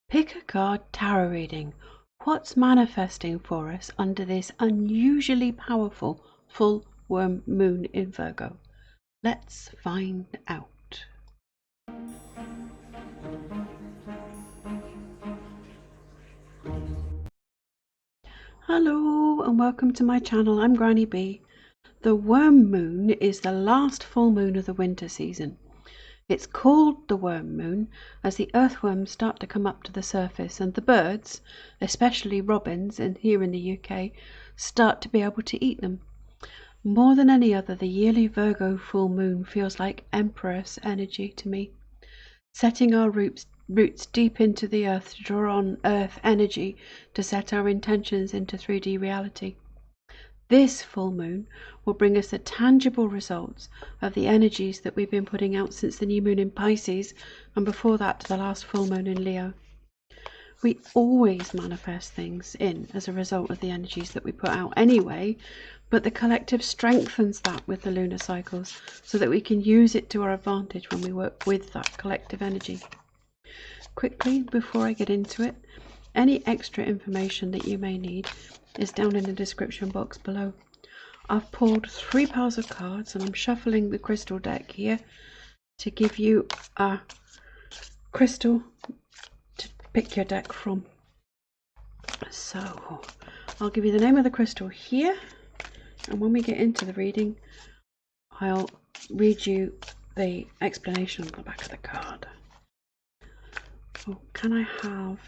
Pick a card tarot reading. What's manifesting for us under this unusually powerful full moon in Virgo? Let's find out. Hello and welcome to my channel. I'm Granny B. The worm moon is the last full moon of the winter season. It's called the worm moon as the earthworms start to come up to the surface and the birds, especially robins and here in the UK, start to be able to eat them. More than any other, the yearly Virgo full moon feels like Empress energy to me, setting our roots deep into the earth to draw on earth energy to set our intentions into 3D reality. This full moon will bring us the tangible results of the energies that we've been putting out since the new moon in Pisces and before that the last full moon in Leo. We always manifest things in as a result of the energies that we put out anyway, but the collective strengthens that with the lunar cycles so that we can use it to our advantage when we work with that collective energy. Quickly, before I get into it, any extra information that you may need is down in the description box below. I've pulled 3 piles of cards and I'm shuffling the crystal deck here to give you a crystal to pick your deck from. So I'll give you the name of the crystal here, and when we get into the reading I'll read you the explanation on the back of the card. Oh, can I have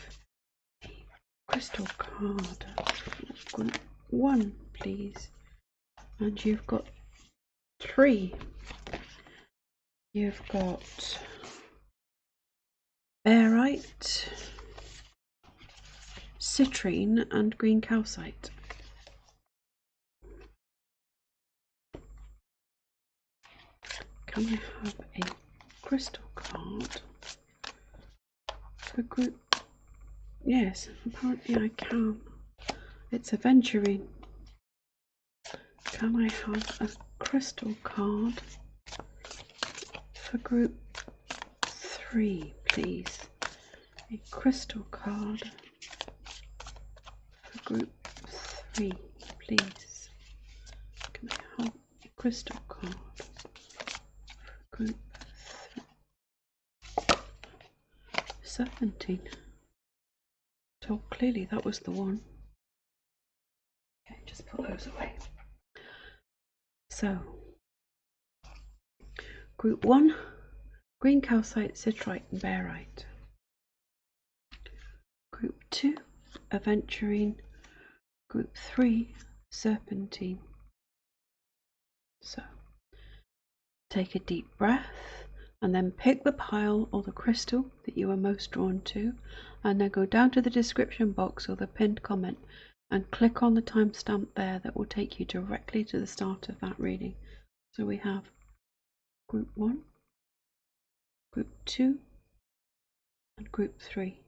a crystal card? Group 1, please. And you've got 3. You've got Barite, Citrine and green Calcite. Can I have a crystal card for group? Yes, apparently I can. It's Aventurine. Can I have a crystal card for group 3, please? A crystal card for group 3, please. Can I have a crystal card for group 3? Serpentine. So clearly that was the one. Okay, just put those away. So, group 1, green Calcite, Citrine and Barite. Group 2, Aventurine. Group 3, Serpentine. So, take a deep breath and then pick the pile or the crystal that you are most drawn to, and then go down to the description box or the pinned comment and click on the timestamp there that will take you directly to the start of that reading. So we have group 1, group 2 and group 3.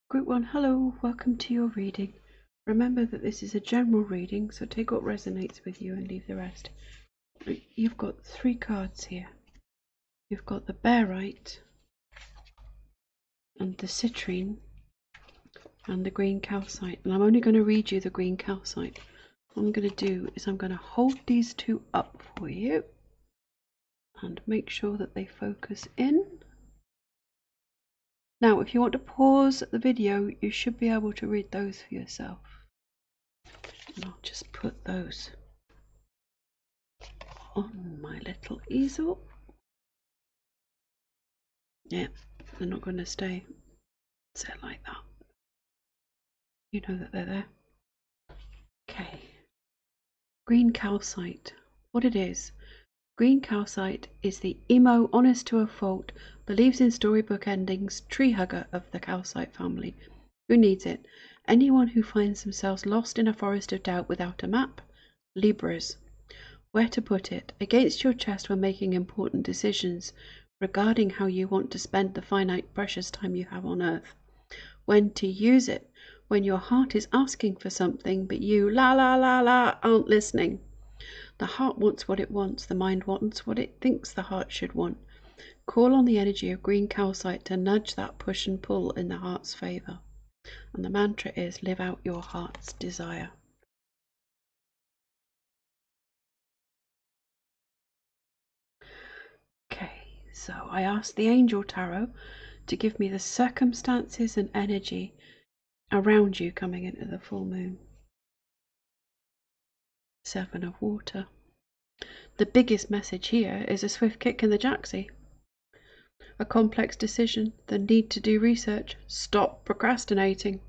Group 1, hello, welcome to your reading. Remember that this is a general reading, so take what resonates with you and leave the rest. You've got 3 cards here. You've got the Barite and the Citrine and the green Calcite, and I'm only going to read you the green Calcite. What I'm going to do is I'm going to hold these 2 up for you and make sure that they focus in. Now if you want to pause the video, you should be able to read those for yourself. And I'll just put those on my little easel. Yeah, they're not going to stay set like that. You know that they're there. Okay. Green Calcite. What it is. Green Calcite is the emo, honest to a fault, believes in storybook endings, tree hugger of the Calcite family. Who needs it? Anyone who finds themselves lost in a forest of doubt without a map? Libras. Where to put it? Against your chest when making important decisions regarding how you want to spend the finite precious time you have on earth. When to use it? When your heart is asking for something but you, la la la la, aren't listening. The heart wants what it wants. The mind wants what it thinks the heart should want. Call on the energy of green calcite to nudge that push and pull in the heart's favour. And the mantra is, live out your heart's desire. Okay, so I asked the Angel Tarot to give me the circumstances and energy around you coming into the full moon. 7 of Water. The biggest message here is a swift kick in the jacksie. A complex decision, the need to do research. Stop procrastinating.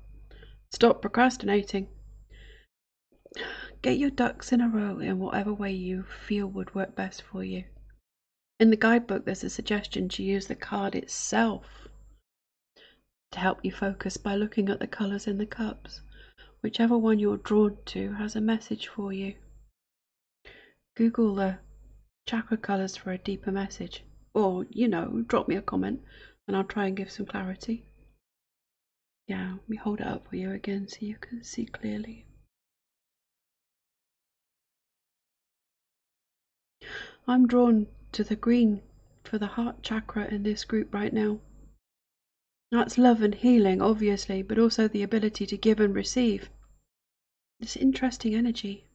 Stop procrastinating. Get your ducks in a row in whatever way you feel would work best for you. In the guidebook, there's a suggestion to use the card itself to help you focus by looking at the colours in the cups. Whichever one you're drawn to has a message for you. Google the chakra colours for a deeper message. Or, drop me a comment and I'll try and give some clarity. Yeah, let me hold it up for you again so you can see clearly. I'm drawn to the green for the heart chakra in this group right now. That's love and healing, obviously, but also the ability to give and receive. This interesting energy.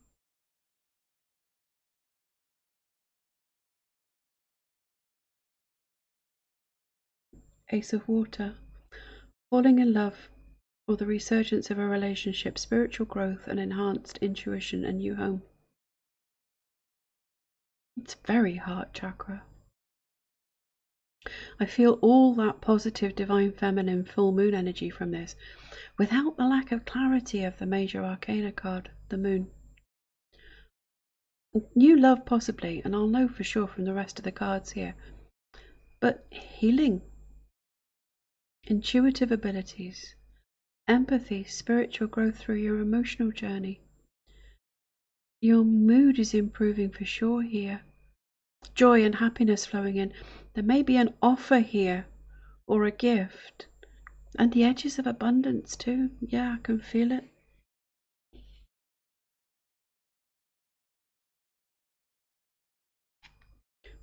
Ace of Water. Falling in love or the resurgence of a relationship, spiritual growth and enhanced intuition, a new home. It's very heart chakra. I feel all that positive divine feminine full moon energy from this, without the lack of clarity of the major arcana card, the moon. New love possibly, and I'll know for sure from the rest of the cards here. But healing, intuitive abilities, empathy, spiritual growth through your emotional journey. Your mood is improving for sure here. Joy and happiness flowing in. There may be an offer here or a gift. And the edges of abundance too. Yeah, I can feel it.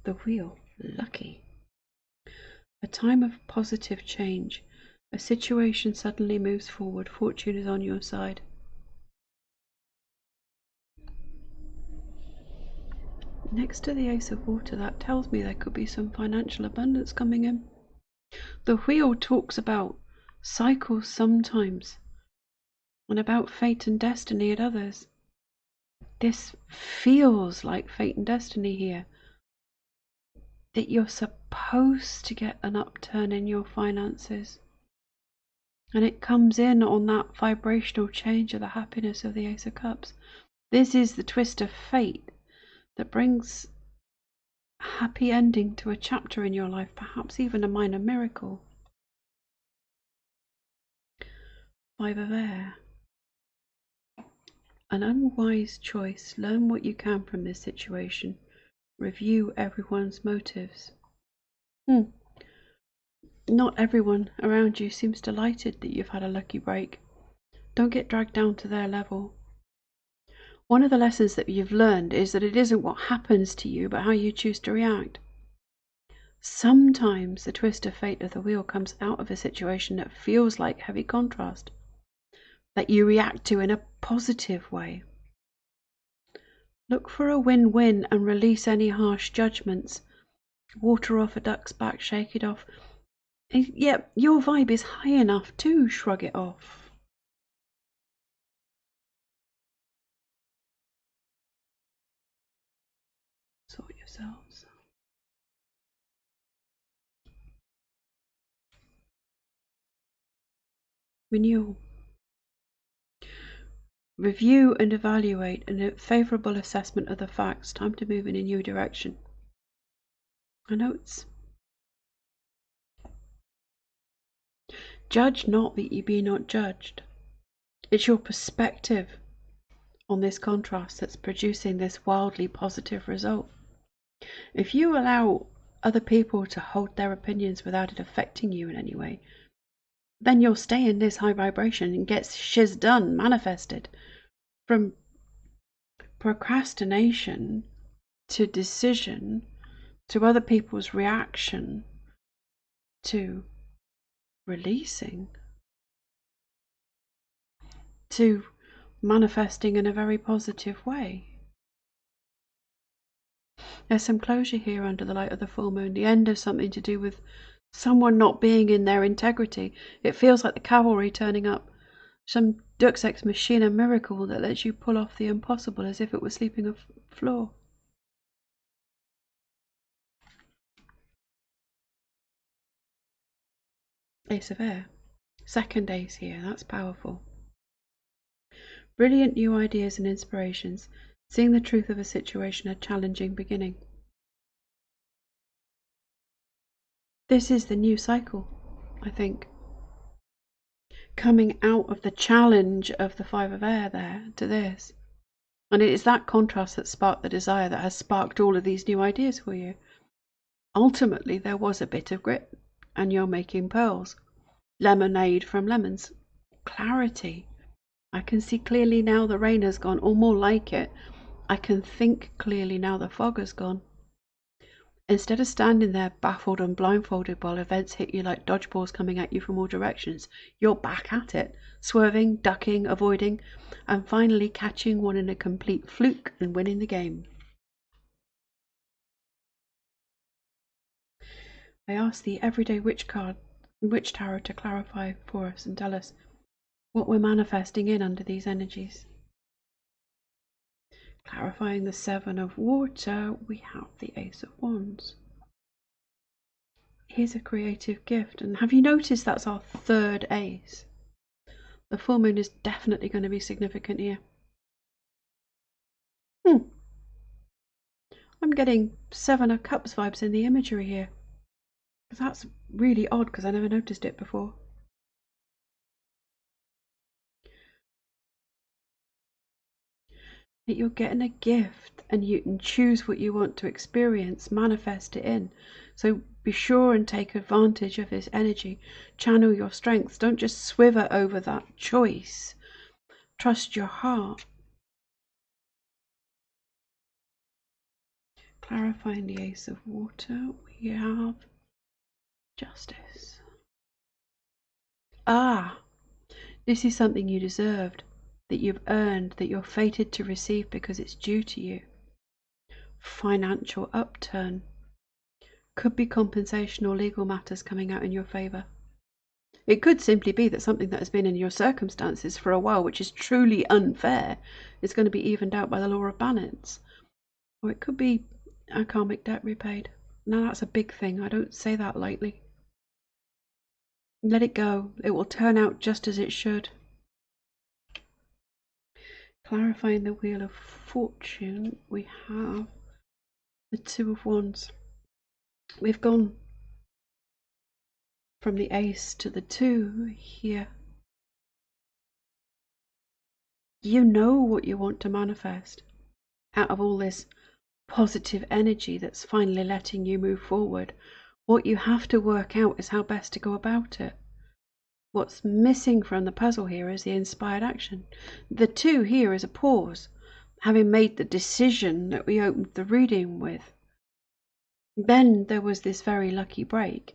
The Wheel. Lucky. A time of positive change. A situation suddenly moves forward. Fortune is on your side. Next to the Ace of Water, that tells me there could be some financial abundance coming in. The Wheel talks about cycles sometimes, and about fate and destiny at others. This feels like fate and destiny here. That you're supposed to get an upturn in your finances. And it comes in on that vibrational change of the happiness of the Ace of Cups. This is the twist of fate that brings a happy ending to a chapter in your life, perhaps even a minor miracle. 5 of Air. An unwise choice. Learn what you can from this situation. Review everyone's motives. Not everyone around you seems delighted that you've had a lucky break. Don't get dragged down to their level. One of the lessons that you've learned is that it isn't what happens to you, but how you choose to react. Sometimes the twist of fate of the wheel comes out of a situation that feels like heavy contrast, that you react to in a positive way. Look for a win-win and release any harsh judgments. Water off a duck's back, shake it off. Yep, your vibe is high enough to shrug it off. Sort yourselves. Renewal. Review and evaluate a favourable assessment of the facts. Time to move in a new direction. I know it's judge not that ye be not judged. It's your perspective on this contrast that's producing this wildly positive result. If you allow other people to hold their opinions without it affecting you in any way, then you'll stay in this high vibration and get shiz done, manifested, from procrastination to decision to other people's reaction to releasing to manifesting in a very positive way. There's some closure here under the light of the full moon, the end of something to do with someone not being in their integrity. It feels like the cavalry turning up, some Deus Ex Machina miracle that lets you pull off the impossible as if it was sweeping a floor. Ace of Air. Second ace here, that's powerful. Brilliant new ideas and inspirations. Seeing the truth of a situation, a challenging beginning. This is the new cycle, I think. Coming out of the challenge of the Five of Air there to this. And it is that contrast that sparked the desire that has sparked all of these new ideas for you. Ultimately, there was a bit of grit, and you're making pearls. Lemonade from lemons. Clarity. I can see clearly now the rain has gone, or more like it. I can think clearly now the fog has gone. Instead of standing there baffled and blindfolded while events hit you like dodgeballs coming at you from all directions, you're back at it, swerving, ducking, avoiding, and finally catching one in a complete fluke and winning the game. I asked the Everyday Witch Tarot to clarify for us and tell us what we're manifesting in under these energies. Clarifying the Seven of Water, we have the Ace of Wands. Here's a creative gift, and have you noticed that's our third ace? The full moon is definitely going to be significant here. I'm getting Seven of Cups vibes in the imagery here. That's really odd because I never noticed it before. That you're getting a gift and you can choose what you want to experience, manifest it in. So be sure and take advantage of this energy. Channel your strengths. Don't just swivel over that choice. Trust your heart. Clarifying the Ace of Water, we have Justice. This is something you deserved, that you've earned, that you're fated to receive because it's due to you. Financial upturn. Could be compensation or legal matters coming out in your favour. It could simply be that something that has been in your circumstances for a while, which is truly unfair, is going to be evened out by the law of balance. Or it could be a karmic debt repaid. Now that's a big thing. I don't say that lightly. Let it go. It will turn out just as it should. Clarifying the Wheel of Fortune, we have the Two of Wands. We've gone from the Ace to the Two here. You know what you want to manifest out of all this positive energy that's finally letting you move forward. What you have to work out is how best to go about it. What's missing from the puzzle here is the inspired action. The Two here is a pause, having made the decision that we opened the reading with. Then there was this very lucky break,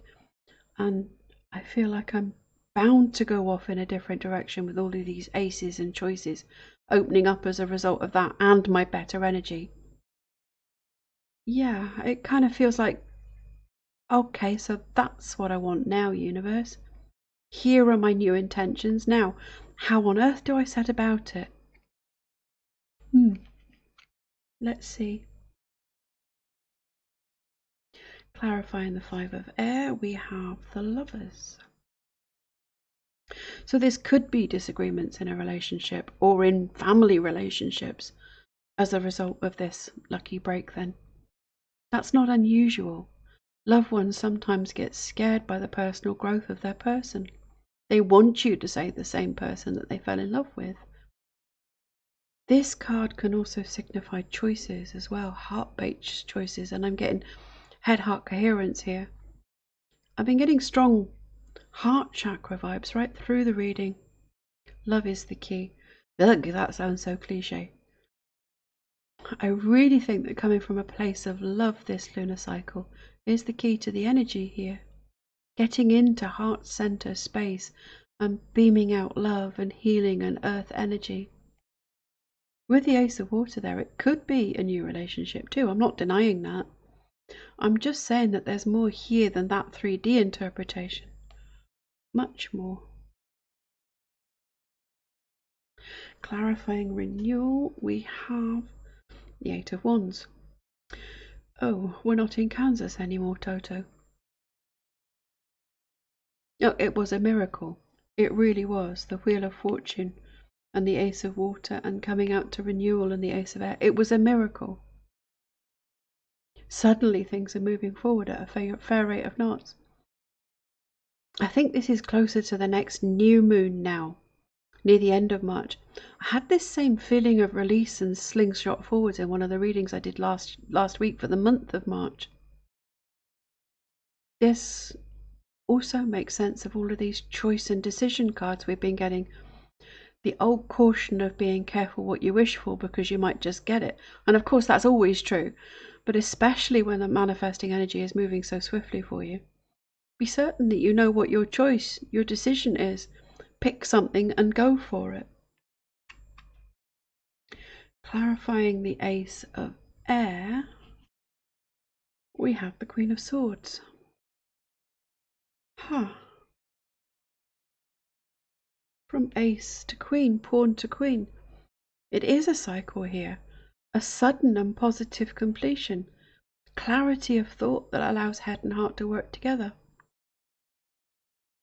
and I feel like I'm bound to go off in a different direction with all of these aces and choices opening up as a result of that and my better energy. Yeah, it kind of feels like, okay, so that's what I want now, universe. Here are my new intentions. Now, how on earth do I set about it? Let's see. Clarifying the Five of Air, we have the Lovers. So this could be disagreements in a relationship or in family relationships as a result of this lucky break then. That's not unusual. Loved ones sometimes get scared by the personal growth of their person. They want you to say the same person that they fell in love with. This card can also signify choices as well, heart-based choices, and I'm getting head-heart coherence here. I've been getting strong heart chakra vibes right through the reading. Love is the key. Ugh, that sounds so cliche. I really think that coming from a place of love this lunar cycle is the key to the energy here. Getting into heart center space and beaming out love and healing and earth energy. With the Ace of Water there, it could be a new relationship too. I'm not denying that. I'm just saying that there's more here than that 3D interpretation. Much more. Clarifying renewal, we have the Eight of Wands. Oh, we're not in Kansas anymore, Toto. Oh, it was a miracle. It really was. The Wheel of Fortune and the Ace of Water and coming out to renewal and the Ace of Air. It was a miracle. Suddenly things are moving forward at a fair rate of knots. I think this is closer to the next new moon now, near the end of March. I had this same feeling of release and slingshot forwards in one of the readings I did last week for the month of March. This also makes sense of all of these choice and decision cards we've been getting. The old caution of being careful what you wish for because you might just get it. And of course that's always true, but especially when the manifesting energy is moving so swiftly for you. Be certain that you know what your choice, your decision is. Pick something and go for it. Clarifying the Ace of Air, we have the Queen of Swords. From Ace to Queen, Pawn to Queen. It is a cycle here, a sudden and positive completion, clarity of thought that allows head and heart to work together.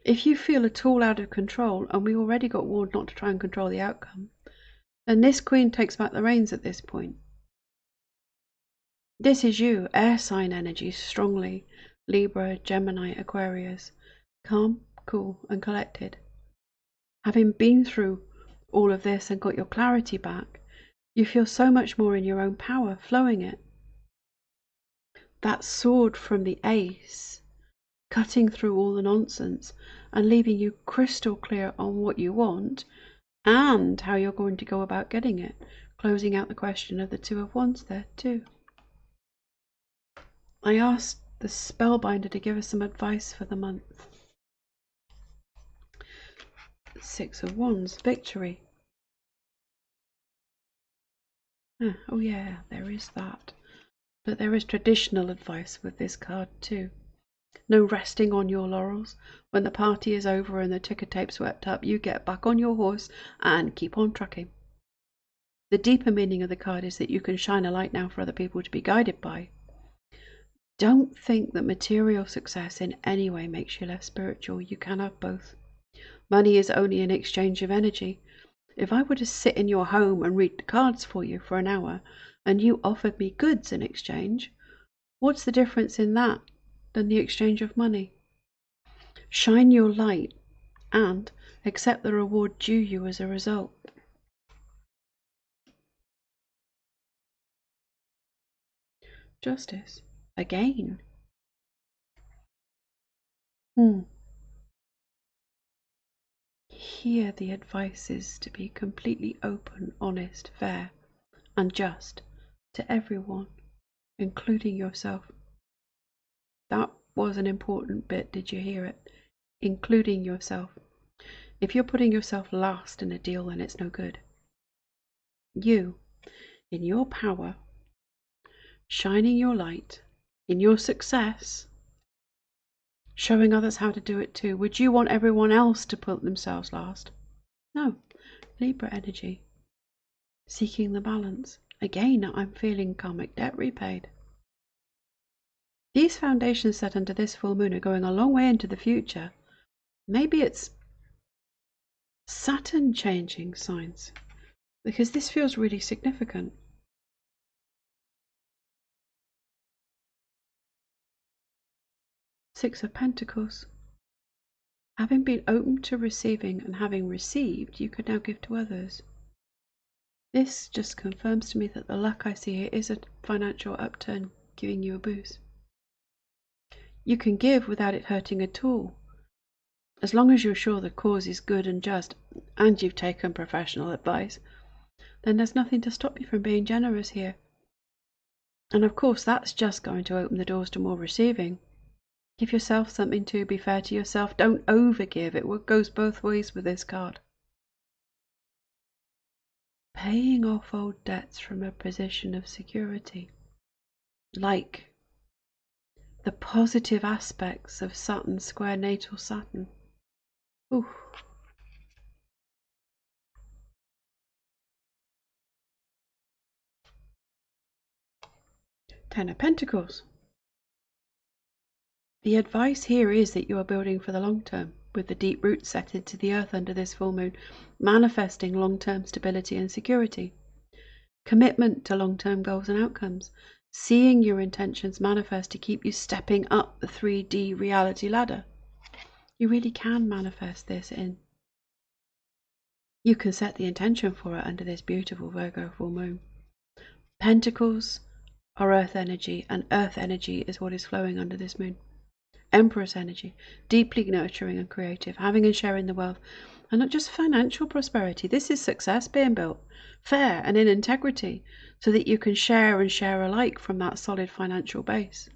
If you feel at all out of control, and we already got warned not to try and control the outcome, then this Queen takes back the reins at this point. This is you, air sign energy, strongly, Libra, Gemini, Aquarius, calm, cool and collected. Having been through all of this and got your clarity back, you feel so much more in your own power, flowing it. That sword from the Ace, cutting through all the nonsense and leaving you crystal clear on what you want and how you're going to go about getting it, closing out the question of the Two of Wands there too. I asked the Spellbinder to give us some advice for the month. Six of Wands, victory. Oh yeah, there is that. But there is traditional advice with this card too. No resting on your laurels. When the party is over and the ticker tape swept up, you get back on your horse and keep on trucking. The deeper meaning of the card is that you can shine a light now for other people to be guided by. Don't think that material success in any way makes you less spiritual. You can have both. Money is only an exchange of energy. If I were to sit in your home and read the cards for you for an hour and you offered me goods in exchange, what's the difference in that than the exchange of money? Shine your light and accept the reward due you as a result. Justice. Again. Here the advice is to be completely open, honest, fair, and just to everyone, including yourself. That was an important bit, did you hear it? Including yourself. If you're putting yourself last in a deal, then it's no good. You, in your power, shining your light, in your success, showing others how to do it too. Would you want everyone else to put themselves last? No. Libra energy. Seeking the balance. Again, I'm feeling karmic debt repaid. These foundations set under this full moon are going a long way into the future. Maybe it's Saturn changing signs, because this feels really significant. Six of Pentacles. Having been open to receiving and having received, you could now give to others. This just confirms to me that the luck I see here is a financial upturn giving you a boost. You can give without it hurting at all. As long as you're sure the cause is good and just, and you've taken professional advice, then there's nothing to stop you from being generous here. And of course, that's just going to open the doors to more receiving. Give yourself something to be fair to yourself. Don't overgive. It goes both ways with this card. Paying off old debts from a position of security. Like the positive aspects of Saturn square natal Saturn. Ooh. Ten of Pentacles. The advice here is that you are building for the long term, with the deep roots set into the earth under this full moon, manifesting long-term stability and security. Commitment to long-term goals and outcomes. Seeing your intentions manifest to keep you stepping up the 3D reality ladder. You really can manifest this in. You can set the intention for it under this beautiful Virgo full moon. Pentacles are earth energy, and earth energy is what is flowing under this moon. Empress energy, deeply nurturing and creative, having and sharing the wealth, and not just financial prosperity. This is success being built, fair and in integrity, so that you can share and share alike from that solid financial base.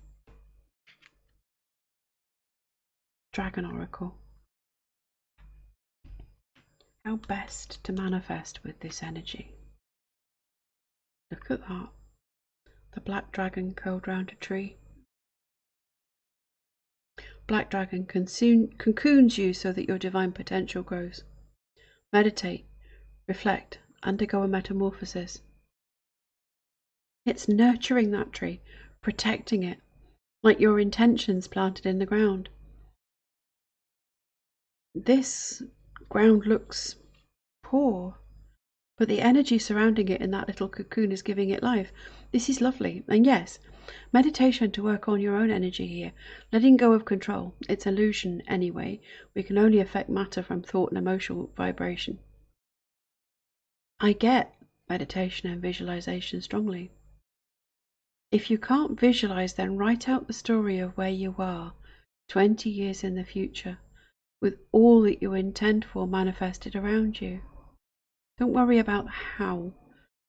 Dragon Oracle. How best to manifest with this energy? Look at that. The black dragon curled round a tree. Black dragon cocoons you so that your divine potential grows. Meditate, reflect, undergo a metamorphosis. It's nurturing that tree, protecting it, like your intentions planted in the ground. This ground looks poor, but the energy surrounding it in that little cocoon is giving it life. This is lovely. And yes, meditation to work on your own energy here, letting go of control. It's illusion anyway. We can only affect matter from thought and emotional vibration. I get meditation and visualization strongly. If you can't visualize, then write out the story of where you are 20 years in the future, with all that you intend for manifested around you. Don't worry about how.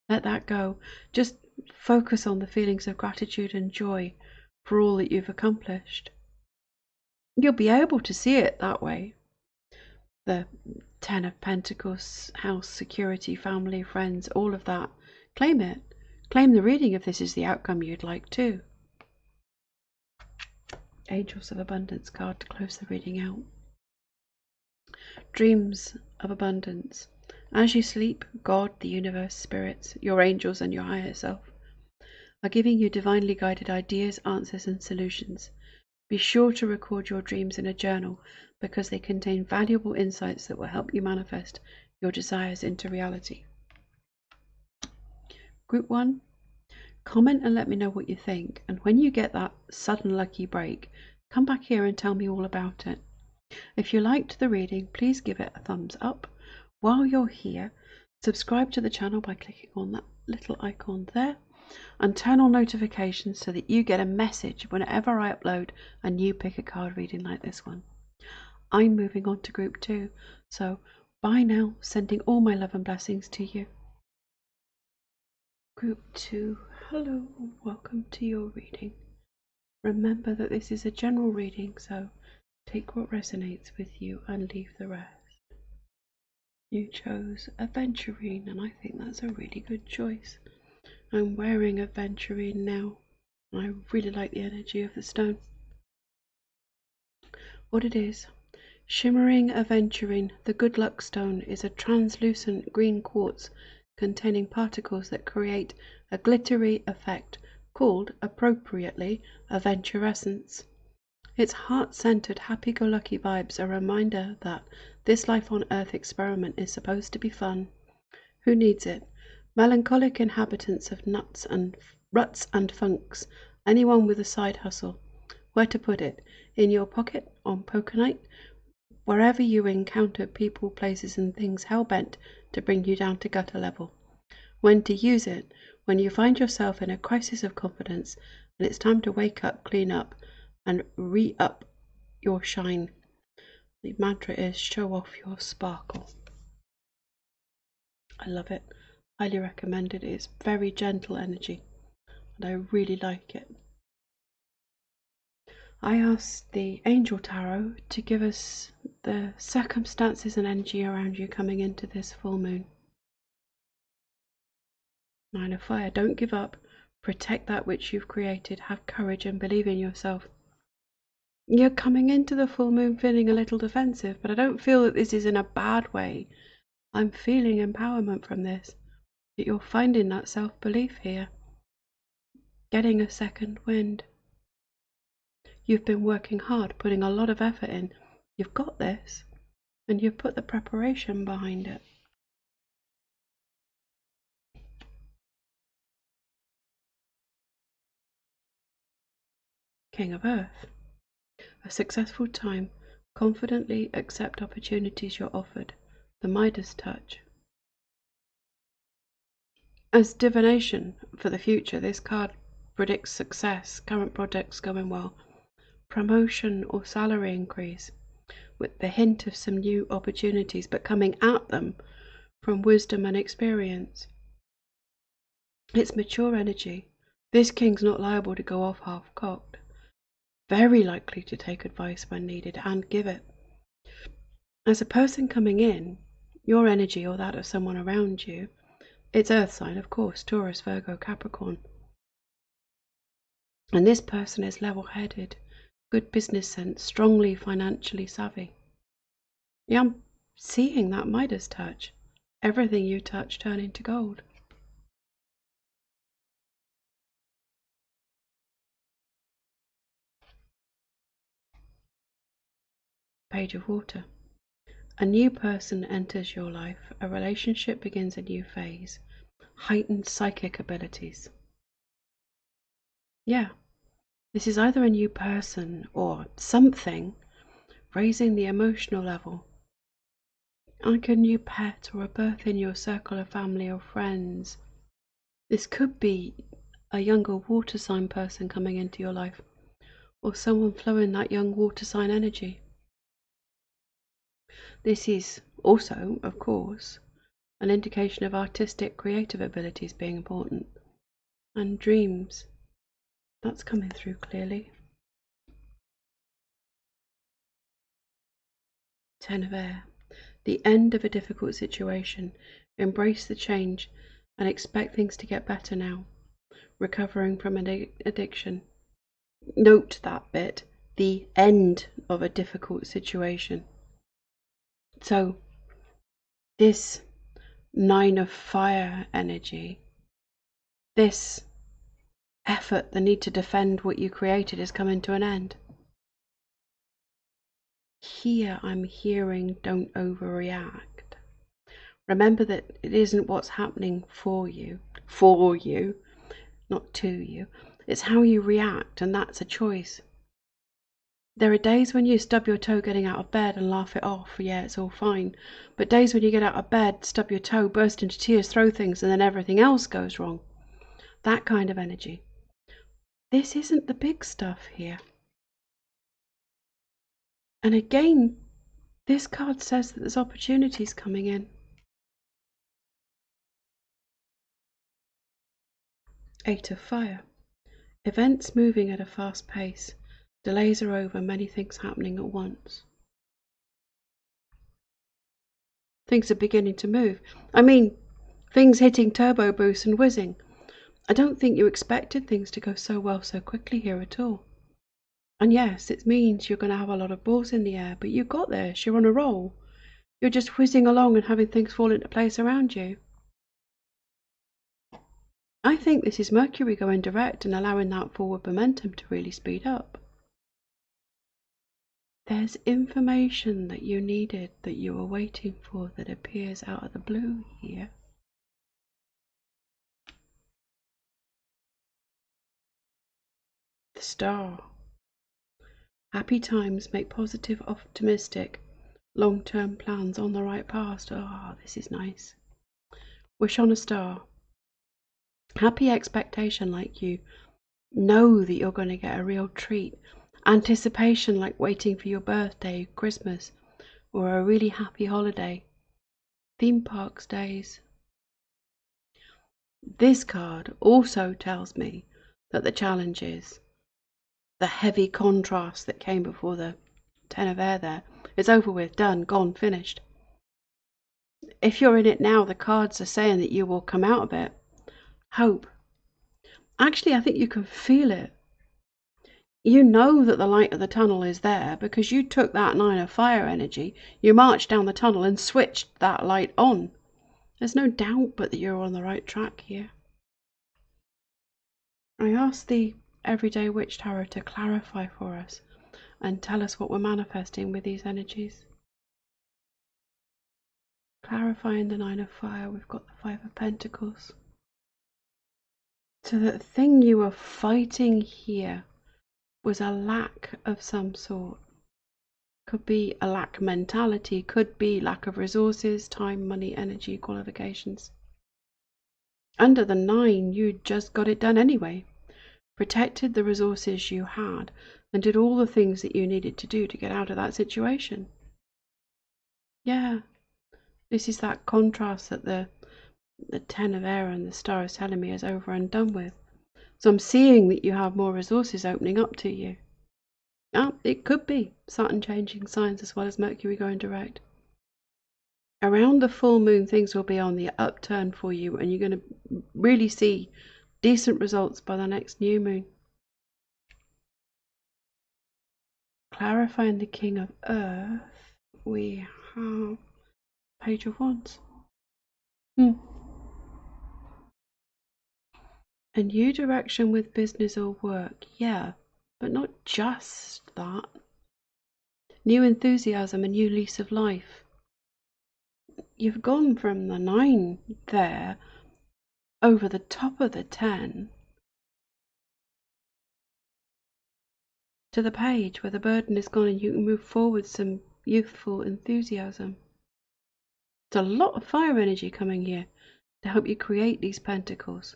Let that go. Just focus on the feelings of gratitude and joy for all that you've accomplished. You'll be able to see it that way. The Ten of Pentacles, house, security, family, friends, all of that. Claim it. Claim the reading if this is the outcome you'd like too. Angels of Abundance card to close the reading out. Dreams of abundance. As you sleep, God, the universe, spirits, your angels and your higher self are giving you divinely guided ideas, answers and solutions. Be sure to record your dreams in a journal because they contain valuable insights that will help you manifest your desires into reality. Group 1, comment and let me know what you think, and when you get that sudden lucky break, come back here and tell me all about it. If you liked the reading, please give it a thumbs up. While you're here, subscribe to the channel by clicking on that little icon there and turn on notifications so that you get a message whenever I upload a new pick a card reading like this one. I'm moving on to group 2, so bye now, sending all my love and blessings to you. Group 2, hello, welcome to your reading. Remember that this is a general reading, so take what resonates with you and leave the rest. You chose Aventurine, and I think that's a really good choice. I'm wearing Aventurine now, and I really like the energy of the stone. What it is, shimmering Aventurine, the good luck stone, is a translucent green quartz containing particles that create a glittery effect called, appropriately, aventurescence. Its heart-centered, happy-go-lucky vibes are a reminder that this life on Earth experiment is supposed to be fun. Who needs it? Melancholic inhabitants of ruts and funks. Anyone with a side hustle. Where to put it? In your pocket? On poker night? Wherever you encounter people, places and things hell-bent to bring you down to gutter level. When to use it? When you find yourself in a crisis of confidence and it's time to wake up, clean up and re-up your shine. The mantra is show off your sparkle. I love it. Highly recommended. It's very gentle energy. and I really like it. I asked the Angel Tarot to give us the circumstances and energy around you coming into this full moon. 9 of Fire. Don't give up. Protect that which you've created. Have courage and believe in yourself. You're coming into the full moon feeling a little defensive, but I don't feel that this is in a bad way. I'm feeling empowerment from this, that you're finding that self-belief here, getting a second wind. You've been working hard, putting a lot of effort in. You've got this, and you've put the preparation behind it. King of Earth. A successful time. Confidently accept opportunities you're offered. The Midas touch. As divination for the future, this card predicts success, current projects going well, promotion or salary increase, with the hint of some new opportunities, but coming at them from wisdom and experience. It's mature energy. This king's not liable to go off half-cocked. Very likely to take advice when needed and give it. As a person coming in, your energy or that of someone around you, it's earth sign, of course, Taurus, Virgo, Capricorn. And this person is level-headed, good business sense, strongly financially savvy. Yeah, I'm seeing that Midas touch. Everything you touch turning to gold. Page of Water. A new person enters your life. A relationship begins a new phase. Heightened psychic abilities. Yeah, this is either a new person or something raising the emotional level. Like a new pet or a birth in your circle of family or friends. This could be a younger water sign person coming into your life, or someone flowing that young water sign energy. This is also, of course, an indication of artistic, creative abilities being important. And dreams. That's coming through clearly. 10 of Air. The end of a difficult situation. Embrace the change and expect things to get better now. Recovering from an addiction. Note that bit. The end of a difficult situation. So, this 9 of Fire energy, this effort, the need to defend what you created, is coming to an end. Here I'm hearing don't overreact. Remember that it isn't what's happening for you, not to you. It's how you react, and that's a choice. There are days when you stub your toe getting out of bed and laugh it off, yeah, it's all fine. But days when you get out of bed, stub your toe, burst into tears, throw things, and then everything else goes wrong. That kind of energy. This isn't the big stuff here. And again, this card says that there's opportunities coming in. 8 of Fire. Events moving at a fast pace. Delays are over, many things happening at once. Things are beginning to move. I mean, things hitting turbo boost and whizzing. I don't think you expected things to go so well so quickly here at all. And yes, it means you're going to have a lot of balls in the air, but you got this. You're on a roll. You're just whizzing along and having things fall into place around you. I think this is Mercury going direct and allowing that forward momentum to really speed up. There's information that you needed, that you were waiting for, that appears out of the blue here. The Star. Happy times make positive, optimistic, long-term plans on the right path. Oh, this is nice. Wish on a star. Happy expectation, like you know that you're going to get a real treat. Anticipation, like waiting for your birthday, Christmas, or a really happy holiday. Theme parks days. This card also tells me that the challenge is. The heavy contrast that came before the Ten of Air there. It's over with, done, gone, finished. If you're in it now, the cards are saying that you will come out of it. Hope. Actually, I think you can feel it. You know that the light of the tunnel is there because you took that Nine of Fire energy, you marched down the tunnel and switched that light on. There's no doubt but that you're on the right track here. I asked the Everyday Witch Tarot to clarify for us and tell us what we're manifesting with these energies. Clarifying the Nine of Fire, we've got the Five of Pentacles. So the thing you were fighting here was a lack of some sort. Could be a lack mentality, could be lack of resources, time, money, energy, qualifications. Under the 9, you just got it done anyway. Protected the resources you had and did all the things that you needed to do to get out of that situation. Yeah, this is that contrast that the Ten of Air and the Star is telling me is over and done with. So I'm seeing that you have more resources opening up to you. It could be Saturn changing signs as well as Mercury going direct. Around the full moon, things will be on the upturn for you, and you're going to really see decent results by the next new moon. Clarifying the King of Earth, we have Page of Wands. A new direction with business or work, yeah, but not just that. New enthusiasm, a new lease of life. You've gone from the 9 there over the top of the 10 to the Page where the burden is gone and you can move forward some youthful enthusiasm. There's a lot of fire energy coming here to help you create these pentacles,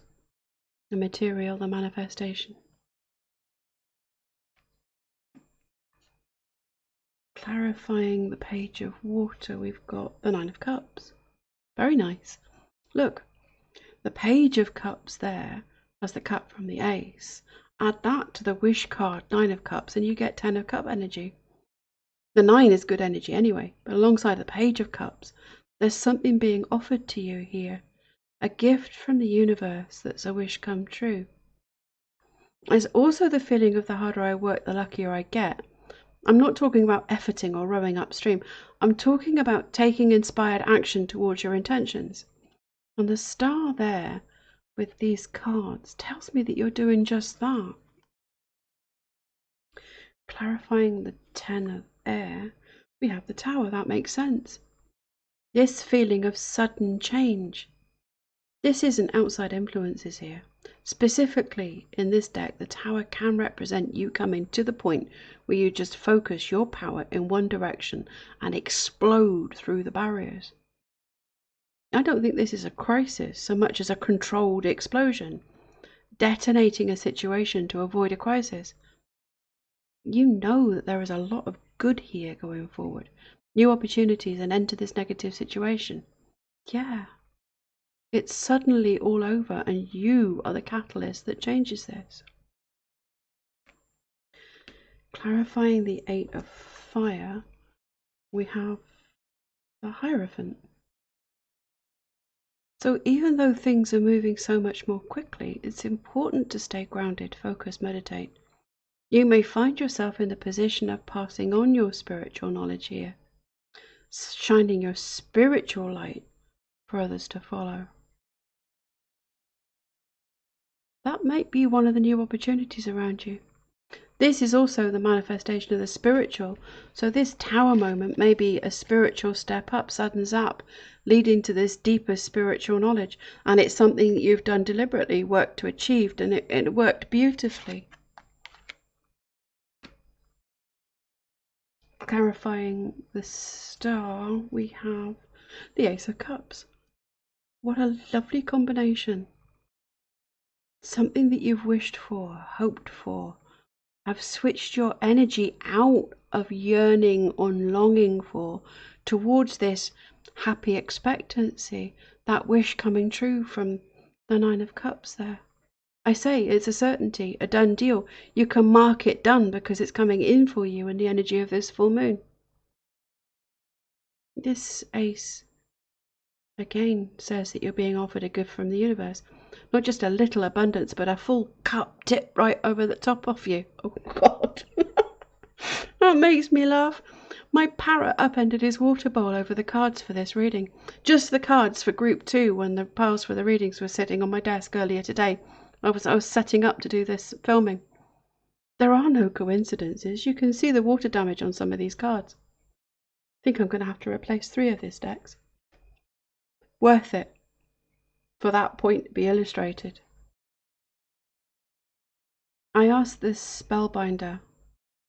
the material, the manifestation. Clarifying the Page of Water, we've got the 9 of Cups. Very nice. Look, the Page of Cups there as the cup from the Ace. Add that to the Wish card, 9 of Cups, and you get 10 of Cup energy. The 9 is good energy anyway, but alongside the Page of Cups, there's something being offered to you here. A gift from the universe that's a wish come true. There's also the feeling of the harder I work, the luckier I get. I'm not talking about efforting or rowing upstream. I'm talking about taking inspired action towards your intentions. And the star there with these cards tells me that you're doing just that. Clarifying the 10 of Air, we have the Tower. That makes sense. This feeling of sudden change. This isn't outside influences here. Specifically, in this deck, the Tower can represent you coming to the point where you just focus your power in one direction and explode through the barriers. I don't think this is a crisis so much as a controlled explosion, detonating a situation to avoid a crisis. You know that there is a lot of good here going forward, new opportunities, and end to this negative situation. Yeah. It's suddenly all over and you are the catalyst that changes this. Clarifying the 8 of Fire, we have the Hierophant. So even though things are moving so much more quickly, it's important to stay grounded, focus, meditate. You may find yourself in the position of passing on your spiritual knowledge here, shining your spiritual light for others to follow. That might be one of the new opportunities around you. This is also the manifestation of the spiritual. So this Tower moment may be a spiritual step up, sudden zap, leading to this deeper spiritual knowledge. And it's something that you've done deliberately, worked to achieve, and it worked beautifully. Clarifying the Star, we have the Ace of Cups. What a lovely combination. Something that you've wished for, hoped for, have switched your energy out of yearning or longing for towards this happy expectancy, that wish coming true from the 9 of Cups there. I say it's a certainty, a done deal. You can mark it done because it's coming in for you in the energy of this full moon. This ace again says that you're being offered a gift from the universe. Not just a little abundance, but a full cup tipped right over the top of you. Oh, God. That makes me laugh. My parrot upended his water bowl over the cards for this reading. Just the cards for group 2 when the piles for the readings were sitting on my desk earlier today. I was setting up to do this filming. There are no coincidences. You can see the water damage on some of these cards. I think I'm going to have to replace 3 of these decks. Worth it for that point to be illustrated. I asked this spellbinder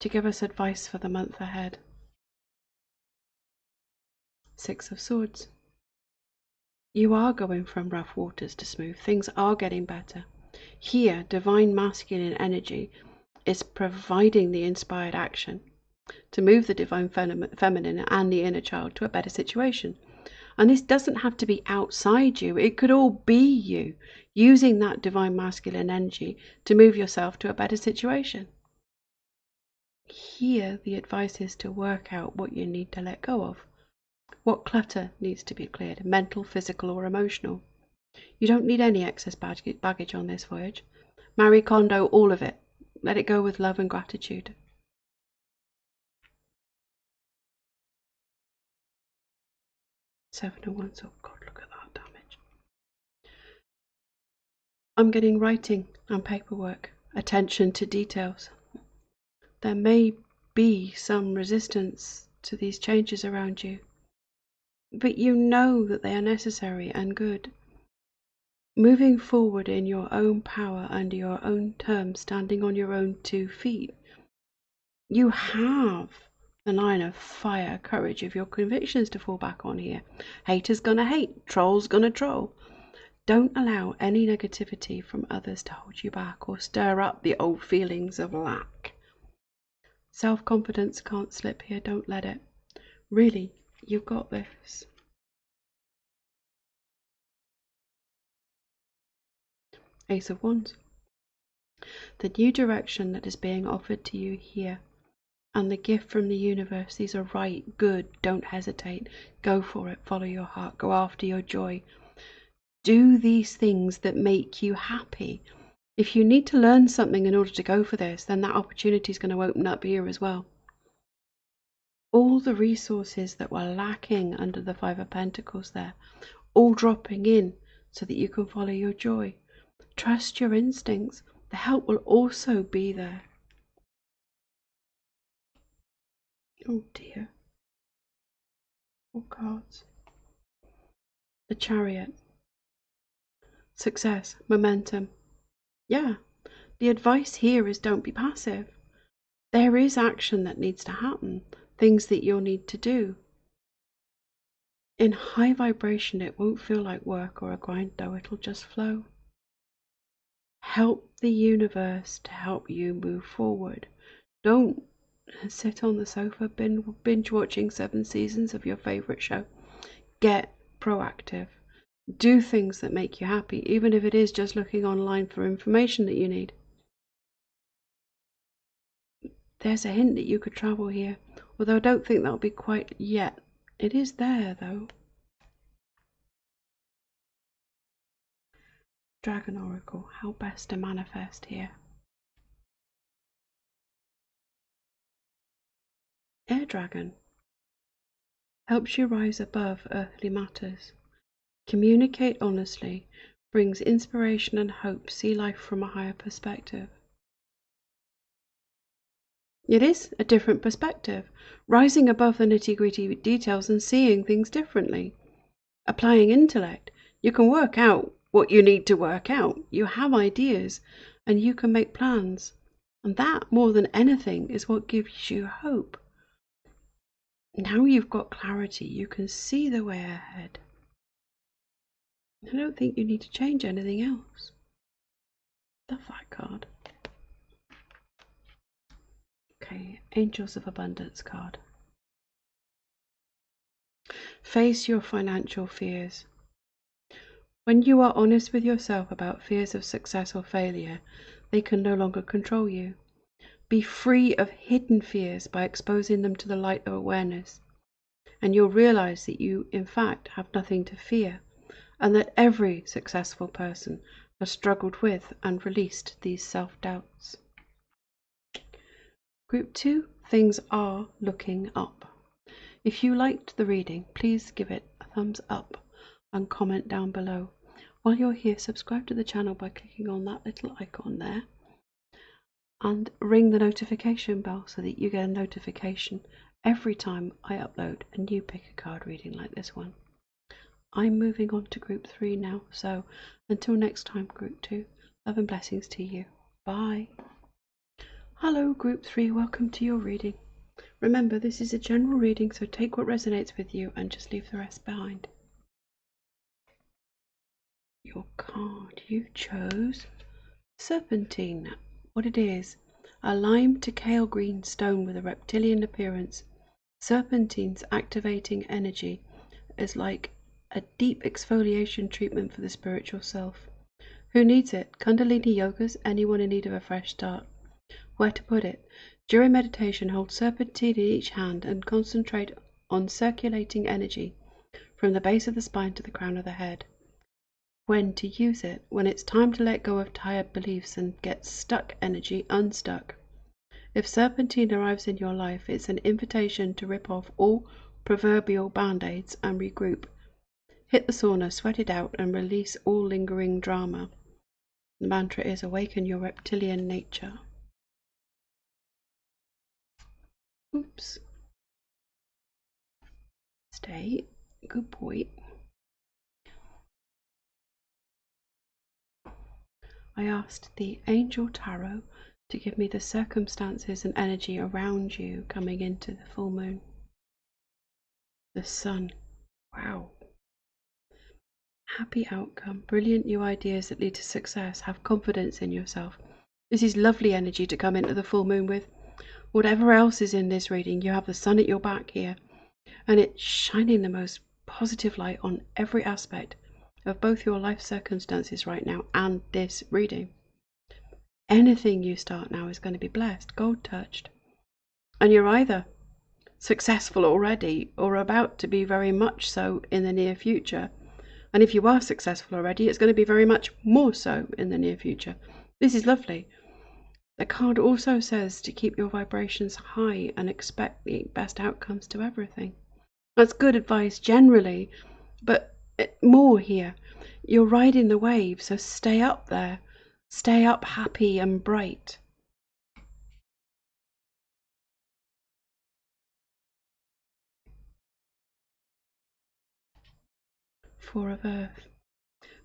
to give us advice for the month ahead. 6 of Swords. You are going from rough waters to smooth. Things are getting better. Here, divine masculine energy is providing the inspired action to move the divine feminine and the inner child to a better situation. And this doesn't have to be outside you. It could all be you using that divine masculine energy to move yourself to a better situation. Here, the advice is to work out what you need to let go of. What clutter needs to be cleared, mental, physical, or emotional. You don't need any excess baggage on this voyage. Marie Kondo all of it. Let it go with love and gratitude. Seven of Wands. Oh God, look at that damage. I'm getting writing and paperwork. Attention to details. There may be some resistance to these changes around you, but you know that they are necessary and good. Moving forward in your own power, under your own terms, standing on your own 2 feet. You have the 9 of Fire, courage of your convictions to fall back on here. Haters gonna hate, trolls gonna troll. Don't allow any negativity from others to hold you back or stir up the old feelings of lack. Self-confidence can't slip here, don't let it. Really, you've got this. Ace of Wands. The new direction that is being offered to you here, and the gift from the universe, these are right, good, don't hesitate. Go for it, follow your heart, go after your joy. Do these things that make you happy. If you need to learn something in order to go for this, then that opportunity is going to open up here as well. All the resources that were lacking under the 5 of Pentacles there, all dropping in so that you can follow your joy. Trust your instincts. The help will also be there. Oh dear. 4 cards. The Chariot. Success, momentum. Yeah, the advice here is don't be passive. There is action that needs to happen, things that you'll need to do. In high vibration, it won't feel like work or a grind, though it'll just flow. Help the universe to help you move forward. Don't sit on the sofa binge watching 7 seasons of your favorite show. Get proactive. Do things that make you happy, even if it is just looking online for information that you need. There's a hint that you could travel here, although I don't think that'll be quite yet. It is there, though. Dragon Oracle, how best to manifest here. Air Dragon helps you rise above earthly matters. Communicate honestly, brings inspiration and hope, see life from a higher perspective. It is a different perspective, rising above the nitty-gritty details and seeing things differently. Applying intellect, you can work out what you need to work out. You have ideas and you can make plans. And that, more than anything, is what gives you hope. Now you've got clarity, you can see the way ahead. I don't think you need to change anything else. Love that card. Okay, Angels of Abundance card. Face your financial fears. When you are honest with yourself about fears of success or failure, they can no longer control you. Be free of hidden fears by exposing them to the light of awareness, and you'll realize that you, in fact, have nothing to fear, and that every successful person has struggled with and released these self-doubts. Group 2, things are looking up. If you liked the reading, please give it a thumbs up and comment down below. While you're here, subscribe to the channel by clicking on that little icon there and ring the notification bell so that you get a notification every time I upload a new pick a card reading like this one. I'm moving on to group 3 now, so until next time, group 2, love and blessings to you. Bye. Hello group 3, welcome to your reading. Remember, this is a general reading, so take what resonates with you and just leave the rest behind. Your card you chose, Serpentine. What it is, a lime to kale green stone with a reptilian appearance. Serpentine's activating energy is like a deep exfoliation treatment for the spiritual self. Who needs it? Kundalini yogas, anyone in need of a fresh start. Where to put it? During meditation, hold serpentine in each hand and concentrate on circulating energy from the base of the spine to the crown of the head. When to use it? When it's time to let go of tired beliefs and get stuck energy unstuck. If serpentine arrives in your life, it's an invitation to rip off all proverbial band-aids and regroup. Hit the sauna, sweat it out, and release all lingering drama. The mantra is awaken your reptilian nature. Oops. Stay. Good boy. I asked the Angel Tarot to give me the circumstances and energy around you coming into the full moon. The Sun. Wow. Happy outcome. Brilliant new ideas that lead to success. Have confidence in yourself. This is lovely energy to come into the full moon with. Whatever else is in this reading, you have the Sun at your back here, and it's shining the most positive light on every aspect of both your life circumstances right now and this reading. Anything you start now is going to be blessed, gold touched. And you're either successful already or about to be very much so in the near future. And if you are successful already, it's going to be very much more so in the near future. This is lovely. The card also says to keep your vibrations high and expect the best outcomes to everything. That's good advice generally, but more here. You're riding the wave, so stay up there. Stay up happy and bright. Four of Earth.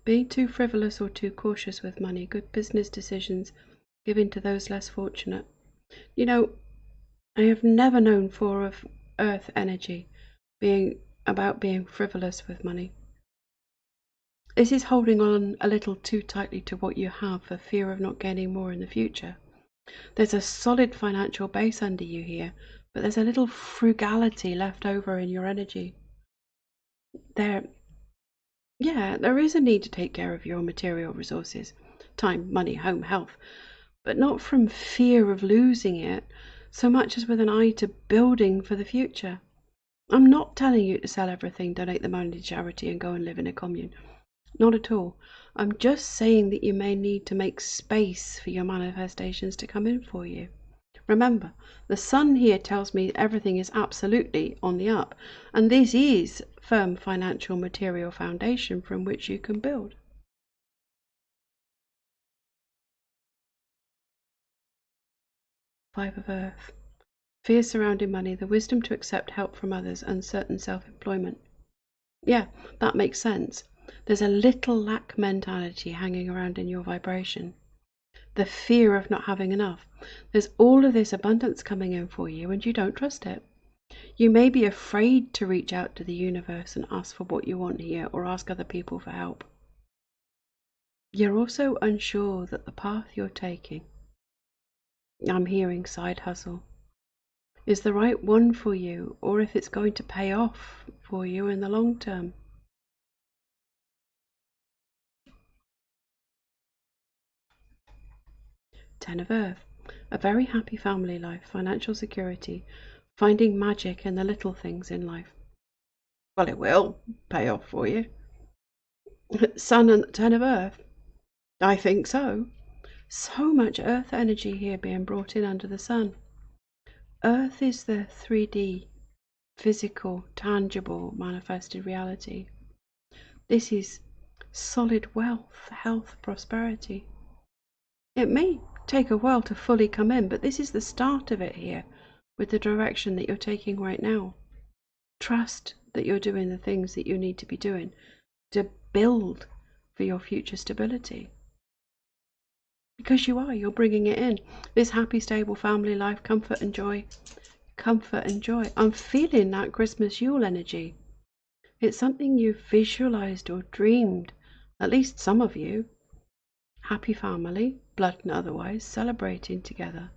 Being too frivolous or too cautious with money, good business decisions, giving to those less fortunate. You know, I have never known Four of Earth energy being about being frivolous with money. This is holding on a little too tightly to what you have for fear of not gaining more in the future. There's a solid financial base under you here, but there's a little frugality left over in your energy. There is a need to take care of your material resources, time, money, home, health, but not from fear of losing it, so much as with an eye to building for the future. I'm not telling you to sell everything, donate the money to charity and go and live in a commune. Not at all. I'm just saying that you may need to make space for your manifestations to come in for you. Remember, the Sun here tells me everything is absolutely on the up, and this is firm financial material foundation from which you can build. Five of Earth. Fear surrounding money, the wisdom to accept help from others, and certain self-employment. Yeah, that makes sense. There's a little lack mentality hanging around in your vibration. The fear of not having enough. There's all of this abundance coming in for you and you don't trust it. You may be afraid to reach out to the universe and ask for what you want here or ask other people for help. You're also unsure that the path you're taking, I'm hearing side hustle, is the right one for you or if it's going to pay off for you in the long term. Ten of Earth. A very happy family life, financial security, finding magic in the little things in life. Well, it will pay off for you. Sun and the Ten of Earth. I think so. So much Earth energy here being brought in under the Sun. Earth is the 3D, physical, tangible, manifested reality. This is solid wealth, health, prosperity. It may take a while to fully come in, but this is the start of it here, with the direction that you're taking right now. Trust that you're doing the things that you need to be doing to build for your future stability. Because you're bringing it in. This happy, stable family life, comfort and joy. Comfort and joy. I'm feeling that Christmas Yule energy. It's something you've visualized or dreamed, at least some of you. Happy family, blood and otherwise, celebrating together.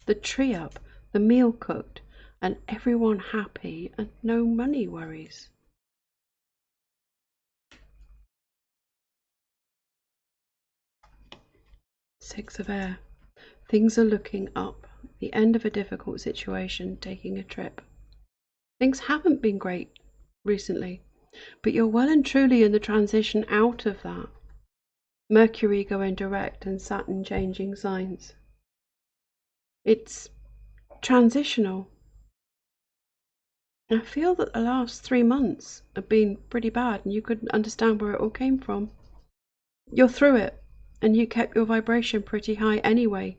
The tree up, the meal cooked, and everyone happy and no money worries. Six of Air. Things are looking up. The end of a difficult situation, taking a trip. Things haven't been great recently, but you're well and truly in the transition out of that. Mercury going direct and Saturn changing signs. It's transitional. I feel that the last 3 months have been pretty bad and you couldn't understand where it all came from. You're through it and you kept your vibration pretty high anyway.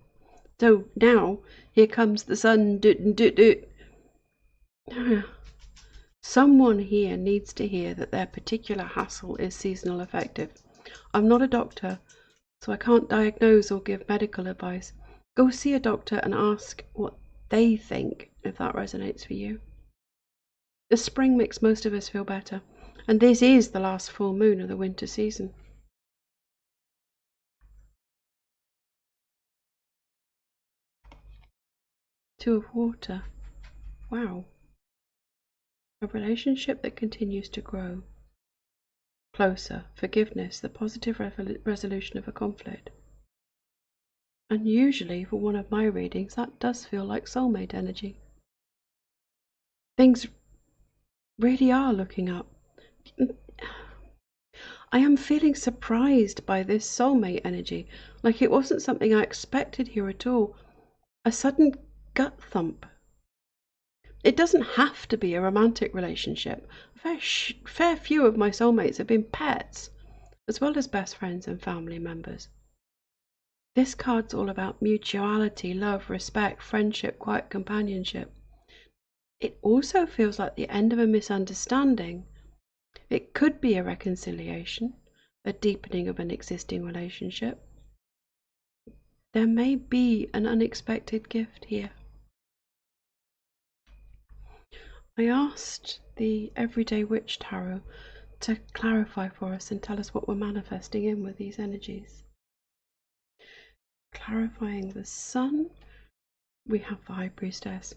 So now here comes the sun. Someone here needs to hear that their particular hassle is seasonal affective. I'm not a doctor, so I can't diagnose or give medical advice. Go see a doctor and ask what they think, if that resonates for you. The spring makes most of us feel better, and this is the last full moon of the winter season. Two of Water. Wow. A relationship that continues to grow. Closer, forgiveness, the positive resolution of a conflict. And usually for one of my readings that does feel like soulmate energy. Things really are looking up. I am feeling surprised by this soulmate energy, like it wasn't something I expected here at all. A sudden gut thump. It doesn't have to be a romantic relationship. A fair few of my soulmates have been pets, as well as best friends and family members. This card's all about mutuality, love, respect, friendship, quiet companionship. It also feels like the end of a misunderstanding. It could be a reconciliation, a deepening of an existing relationship. There may be an unexpected gift here. I asked the Everyday Witch Tarot to clarify for us and tell us what we're manifesting in with these energies. Clarifying the Sun, we have the High Priestess.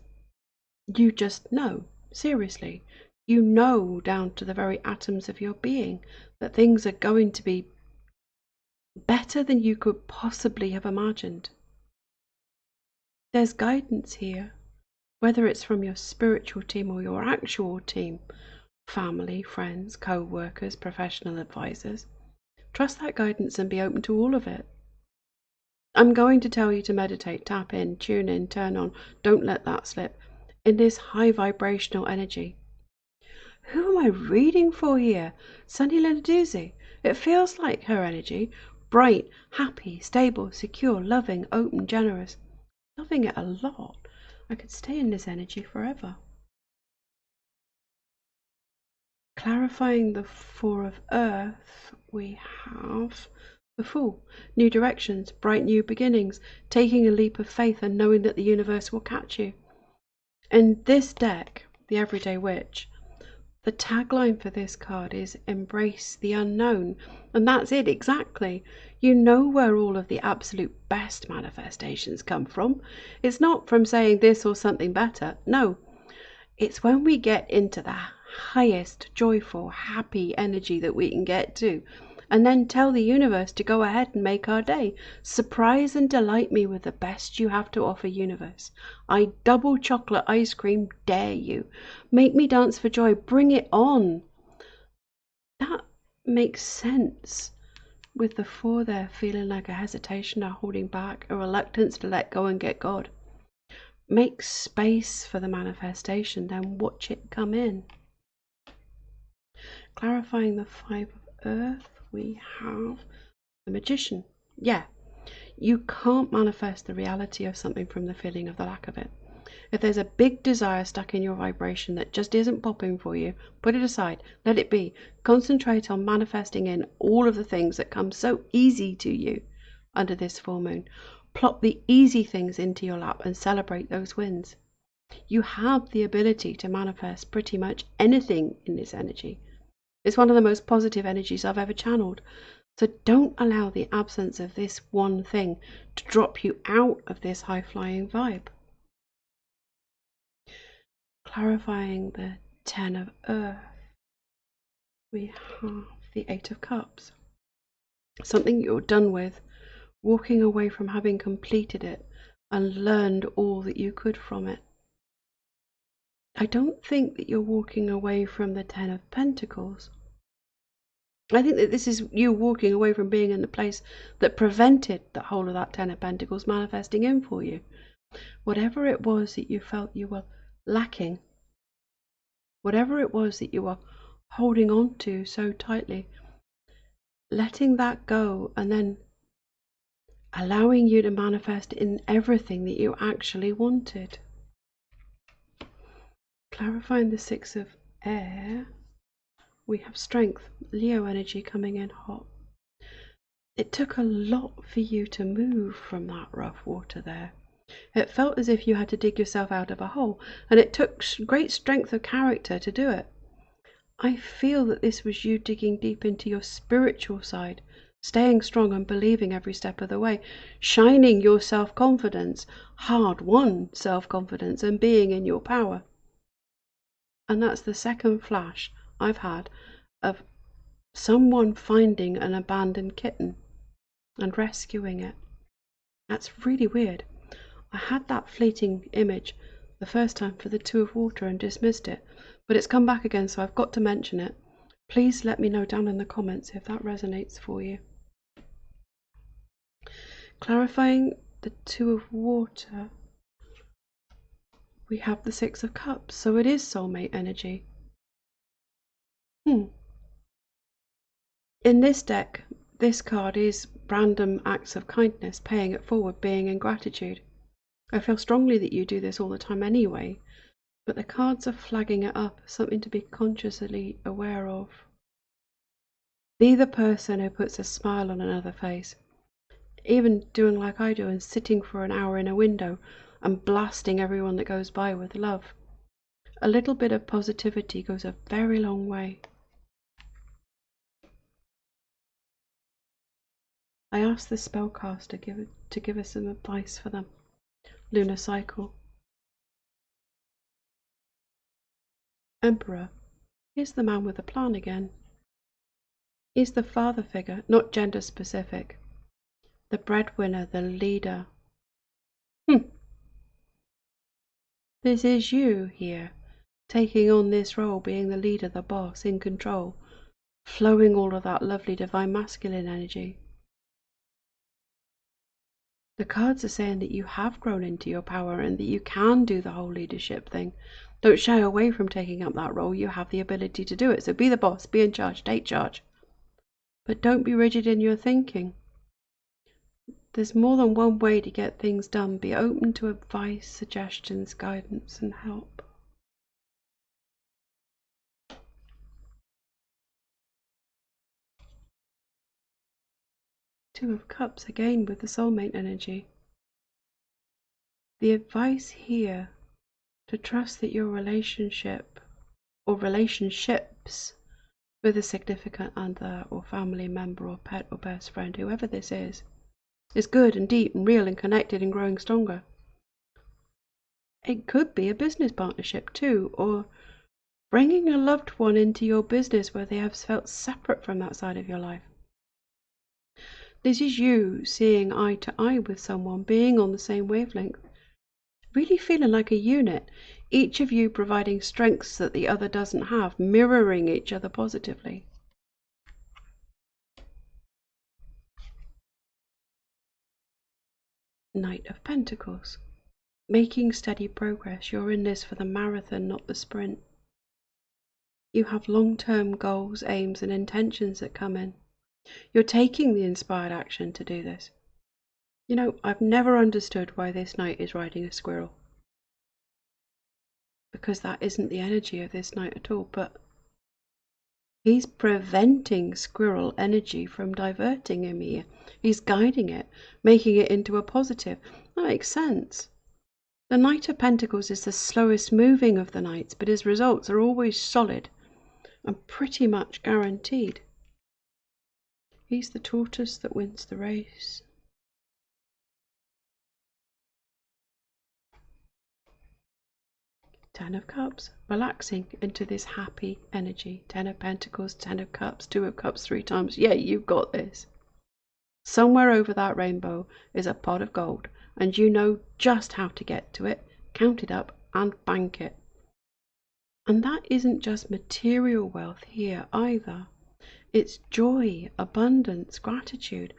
You just know, seriously, you know down to the very atoms of your being that things are going to be better than you could possibly have imagined. There's guidance here. Whether it's from your spiritual team or your actual team, family, friends, co-workers, professional advisors, trust that guidance and be open to all of it. I'm going to tell you to meditate, tap in, tune in, turn on, don't let that slip, in this high vibrational energy. Who am I reading for here? Sunny Lenarduzzi. It feels like her energy. Bright, happy, stable, secure, loving, open, generous. Loving it a lot. I could stay in this energy forever. Clarifying the Four of Earth, we have the Fool. New directions, bright new beginnings, taking a leap of faith and knowing that the universe will catch you. In this deck, the Everyday Witch, the tagline for this card is embrace the unknown. And that's it, exactly. You know where all of the absolute best manifestations come from. It's not from saying this or something better. No, it's when we get into the highest joyful, happy energy that we can get to. and then tell the universe to go ahead and make our day. Surprise and delight me with the best you have to offer, universe. I double chocolate ice cream dare you. Make me dance for joy. Bring it on. That makes sense. With the 4 there feeling like a hesitation, a holding back, a reluctance to let go and get God. Make space for the manifestation, then watch it come in. Clarifying the 5 of earth, we have the Magician. Yeah, you can't manifest the reality of something from the feeling of the lack of it. If there's a big desire stuck in your vibration that just isn't popping for you, put it aside, let it be. Concentrate on manifesting in all of the things that come so easy to you under this full moon. Plop the easy things into your lap and celebrate those wins. You have the ability to manifest pretty much anything in this energy. It's one of the most positive energies I've ever channeled. So don't allow the absence of this one thing to drop you out of this high-flying vibe. Clarifying the 10 of earth, we have the 8 of cups. Something you're done with, walking away from having completed it and learned all that you could from it. I don't think that you're walking away from the 10 of Pentacles. I think that this is you walking away from being in the place that prevented the whole of that 10 of Pentacles manifesting in for you. Whatever it was that you felt you were lacking, whatever it was that you were holding on to so tightly, letting that go and then allowing you to manifest in everything that you actually wanted. Clarifying the 6 of air, we have strength, Leo energy coming in hot. It took a lot for you to move from that rough water there. It felt as if you had to dig yourself out of a hole, and it took great strength of character to do it. I feel that this was you digging deep into your spiritual side, staying strong and believing every step of the way, shining your self-confidence, hard-won self-confidence, and being in your power. And that's the second flash I've had of someone finding an abandoned kitten and rescuing it. That's really weird. I had that fleeting image the first time for the 2 of water and dismissed it, but it's come back again, so I've got to mention it. Please let me know down in the comments if that resonates for you. Clarifying the 2 of water, we have the 6 of cups, so it is soulmate energy. In this deck, this card is random acts of kindness, paying it forward, being in gratitude. I feel strongly that you do this all the time anyway, but the cards are flagging it up as something to be consciously aware of. Be the person who puts a smile on another face, even doing like I do and sitting for an hour in a window and blasting everyone that goes by with love. A little bit of positivity goes a very long way. I asked the spellcaster to give us some advice for them. Lunar cycle. Emperor. Here's the man with the plan again. He's the father figure, not gender specific. The breadwinner, the leader. This is you here, taking on this role, being the leader, the boss, in control, flowing all of that lovely divine masculine energy. The cards are saying that you have grown into your power and that you can do the whole leadership thing. Don't shy away from taking up that role. You have the ability to do it. So be the boss, be in charge, take charge. But don't be rigid in your thinking. There's more than one way to get things done. Be open to advice, suggestions, guidance, and help. Two of Cups again with the soulmate energy. The advice here to trust that your relationship or relationships with a significant other or family member or pet or best friend, whoever this is good and deep and real and connected and growing stronger. It could be a business partnership too, or bringing a loved one into your business where they have felt separate from that side of your life. This is you seeing eye to eye with someone, being on the same wavelength, really feeling like a unit, each of you providing strengths that the other doesn't have, mirroring each other positively. Knight of Pentacles. Making steady progress. You're in this for the marathon, not the sprint. You have long-term goals, aims, and intentions that come in. You're taking the inspired action to do this. You know, I've never understood why this knight is riding a squirrel, because that isn't the energy of this knight at all, but he's preventing squirrel energy from diverting him here. He's guiding it, making it into a positive. That makes sense. The Knight of Pentacles is the slowest moving of the knights, but his results are always solid and pretty much guaranteed. He's the tortoise that wins the race. Ten of Cups, relaxing into this happy energy. Ten of Pentacles, Ten of Cups, Two of Cups 3 times. Yeah, you've got this. Somewhere over that rainbow is a pot of gold, and you know just how to get to it, count it up, and bank it. And that isn't just material wealth here either. It's joy, abundance, gratitude,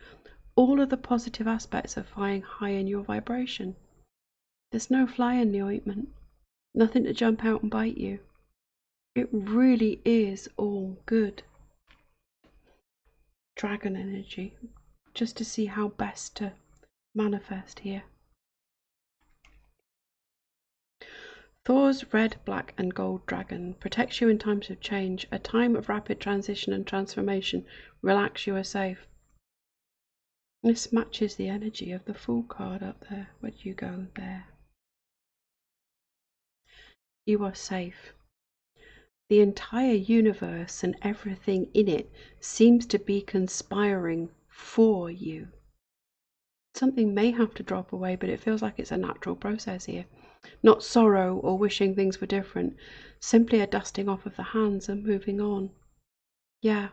all of the positive aspects of flying high in your vibration. There's no fly in the ointment, nothing to jump out and bite you. It really is all good. Dragon energy, just to see how best to manifest here. Thor's red, black and gold dragon protects you in times of change, a time of rapid transition and transformation. Relax, you are safe. This matches the energy of the Fool card up there. Where'd you go? There. You are safe. The entire universe and everything in it seems to be conspiring for you. Something may have to drop away, but it feels like it's a natural process here. Not sorrow or wishing things were different, simply a dusting off of the hands and moving on. Yeah,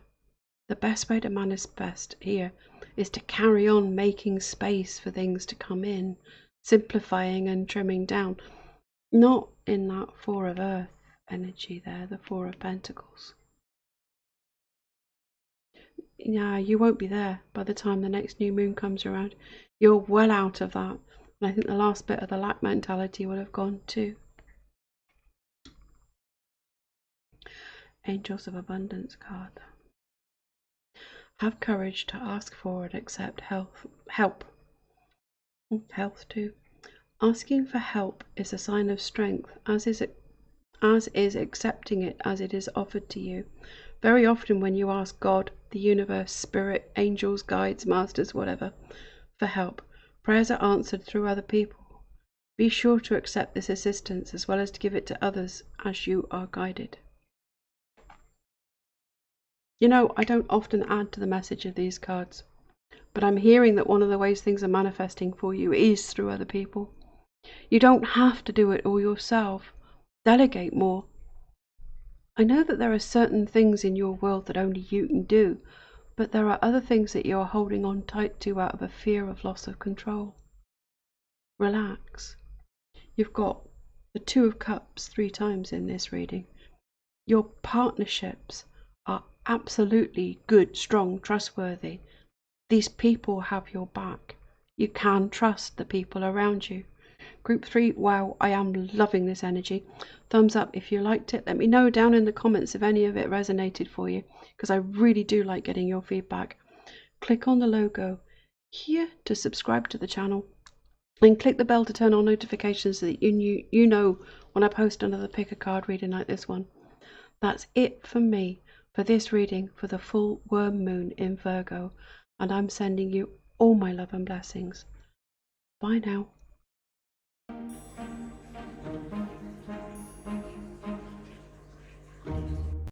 the best way to manifest here is to carry on making space for things to come in, simplifying and trimming down. Not in that Four of Earth energy there, the Four of Pentacles. Yeah, you won't be there by the time the next new moon comes around. You're well out of that. And I think the last bit of the lack mentality will have gone too. Angels of Abundance card. Have courage to ask for and accept help. Health too. Asking for help is a sign of strength, as is accepting it as it is offered to you. Very often when you ask God, the universe, spirit, angels, guides, masters, whatever, for help, prayers are answered through other people. Be sure to accept this assistance as well as to give it to others as you are guided. You know, I don't often add to the message of these cards, but I'm hearing that one of the ways things are manifesting for you is through other people. You don't have to do it all yourself. Delegate more. I know that there are certain things in your world that only you can do, but there are other things that you are holding on tight to out of a fear of loss of control. Relax. You've got the Two of Cups 3 times in this reading. Your partnerships are absolutely good, strong, trustworthy. These people have your back. You can trust the people around you. Group 3, wow, I am loving this energy. Thumbs up if you liked it. Let me know down in the comments if any of it resonated for you, because I really do like getting your feedback. Click on the logo here to subscribe to the channel, and click the bell to turn on notifications so that you know when I post another pick a card reading like this one. That's it from me for this reading for the full worm moon in Virgo, and I'm sending you all my love and blessings. Bye now.